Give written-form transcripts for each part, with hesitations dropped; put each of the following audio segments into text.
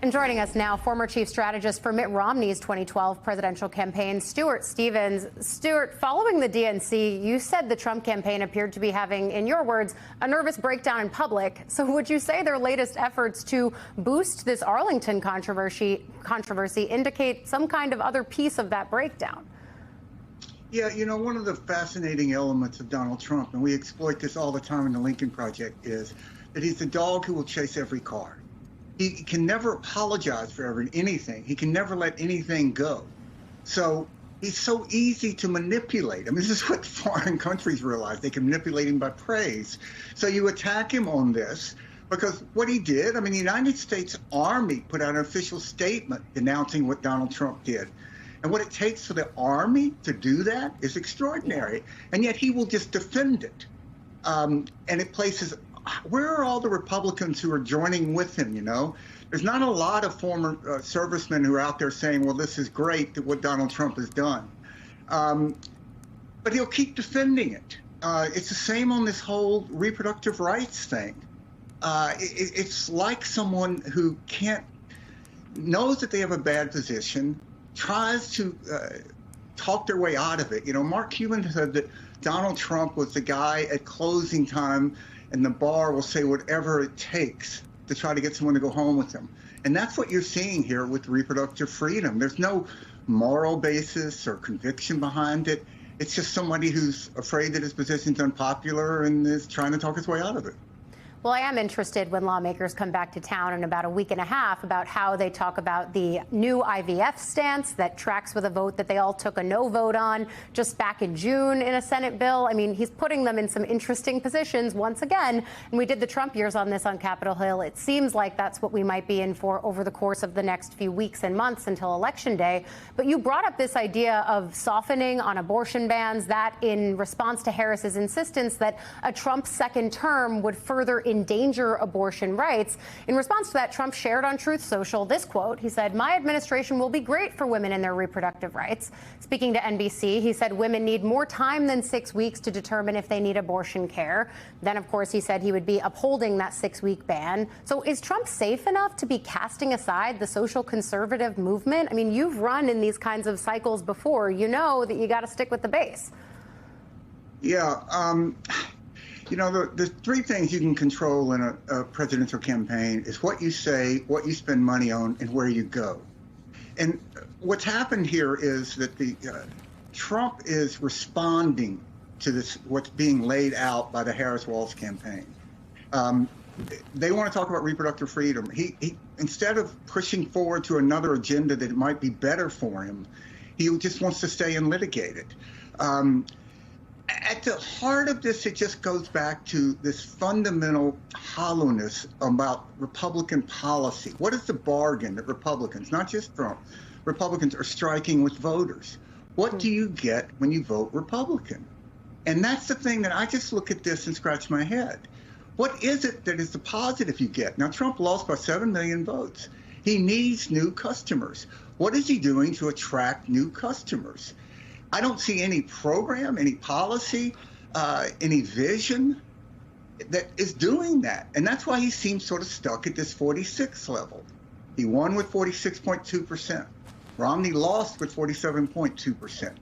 And joining us now, former chief strategist for Mitt Romney's 2012 presidential campaign, Stuart Stevens. Stuart, following the DNC, you said the Trump campaign appeared to be having, in your words, a nervous breakdown in public. So would you say their latest efforts to boost this Arlington controversy indicate some kind of other piece of that breakdown? Yeah, you know, one of the fascinating elements of Donald Trump, and we exploit this all the time in the Lincoln Project, is that he's the dog who will chase every car. He can never apologize for anything. He can never let anything go. So he's so easy to manipulate. I mean, this is what foreign countries realize. They can manipulate him by praise. So you attack him on this because what he did, I mean, the United States Army put out an official statement denouncing what Donald Trump did. And what it takes for the Army to do that is extraordinary. And yet he will just defend it. And it places, where are all the Republicans who are joining with him, you know? There's not a lot of former servicemen who are out there saying, well, this is great, what Donald Trump has done. But he'll keep defending it. It's the same on this whole reproductive rights thing. It's like someone who knows that they have a bad position, tries to talk their way out of it. You know, Mark Cuban said that Donald Trump was the guy at closing time and the bar will say whatever it takes to try to get someone to go home with them. And that's what you're seeing here with reproductive freedom. There's no moral basis or conviction behind it. It's just somebody who's afraid that his position's unpopular and is trying to talk his way out of it. Well, I am interested when lawmakers come back to town in about a week and a half about how they talk about the new IVF stance that tracks with a vote that they all took a no vote on just back in June in a Senate bill. I mean, he's putting them in some interesting positions once again. And we did the Trump years on this on Capitol Hill. It seems like that's what we might be in for over the course of the next few weeks and months until Election Day. But you brought up this idea of softening on abortion bans, that in response to Harris's insistence that a Trump second term would further endanger abortion rights. In response to that, Trump shared on Truth Social this quote. He said, "My administration will be great for women and their reproductive rights." Speaking to NBC, he said women need more time than 6 weeks to determine if they need abortion care. Then, of course, he said he would be upholding that 6-week ban. So is Trump safe enough to be casting aside the social conservative movement? I mean, you've run in these kinds of cycles before. You know that you got to stick with the base. Yeah. You know, the three things you can control in a presidential campaign is what you say, what you spend money on, and where you go. And what's happened here is that Trump is responding to this, what's being laid out by the Harris-Walz campaign. They want to talk about reproductive freedom. He instead of pushing forward to another agenda that might be better for him, he just wants to stay and litigate it. At the heart of this, it just goes back to this fundamental hollowness about Republican policy. What is the bargain that Republicans, not just Trump, Republicans are striking with voters? What do you get when you vote Republican? And that's the thing that I just look at this and scratch my head. What is it that is the positive you get? Now, Trump lost by 7 million votes. He needs new customers. What is he doing to attract new customers? I don't see any program, any policy, any vision that is doing that. And that's why he seems sort of stuck at this 46 level. He won with 46.2%. Romney lost with 47.2%.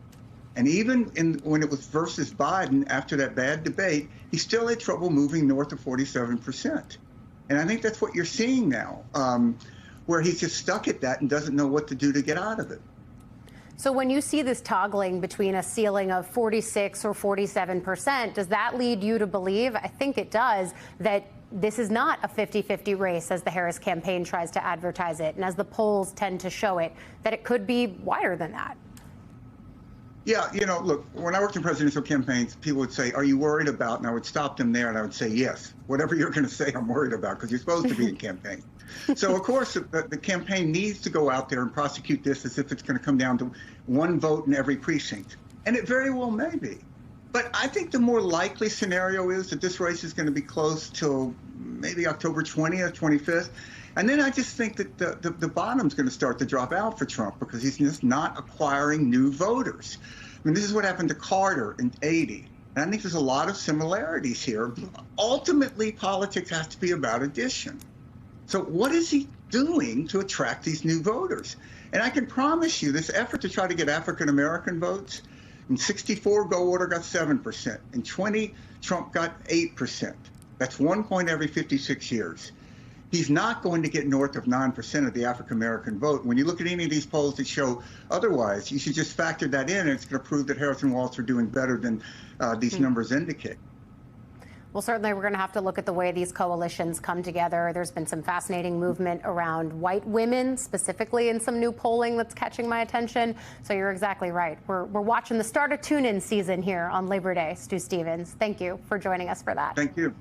And even when it was versus Biden after that bad debate, he still had trouble moving north of 47%. And I think that's what you're seeing now, where he's just stuck at that and doesn't know what to do to get out of it. So when you see this toggling between a ceiling of 46 or 47%, does that lead you to believe, I think it does, that this is not a 50-50 race as the Harris campaign tries to advertise it and as the polls tend to show it, that it could be wider than that? Yeah, you know, look, when I worked in presidential campaigns, people would say, are you worried about, and I would stop them there and I would say, yes, whatever you're going to say, I'm worried about, because you're supposed to be in campaign. So, of course, the campaign needs to go out there and prosecute this as if it's going to come down to one vote in every precinct. And it very well may be. But I think the more likely scenario is that this race is going to be close till maybe October 20th, 25th. And then I just think that the bottom's going to start to drop out for Trump because he's just not acquiring new voters. I mean, this is what happened to Carter in '80. And I think there's a lot of similarities here. Ultimately, politics has to be about addition. So what is he doing to attract these new voters. And I can promise you this effort to try to get African American votes, in 64, Goldwater got 7%. In 20, Trump got 8%. That's 1 point every 56 years. He's not going to get north of 9% of the African American vote. When you look at any of these polls that show otherwise, you should just factor that in, and it's going to prove that Harris and Walz are doing better than these numbers indicate. Well, certainly we're going to have to look at the way these coalitions come together. There's been some fascinating movement around white women, specifically in some new polling that's catching my attention. So you're exactly right. We're watching the start of tune-in season here on Labor Day. Stu Stevens, thank you for joining us for that. Thank you.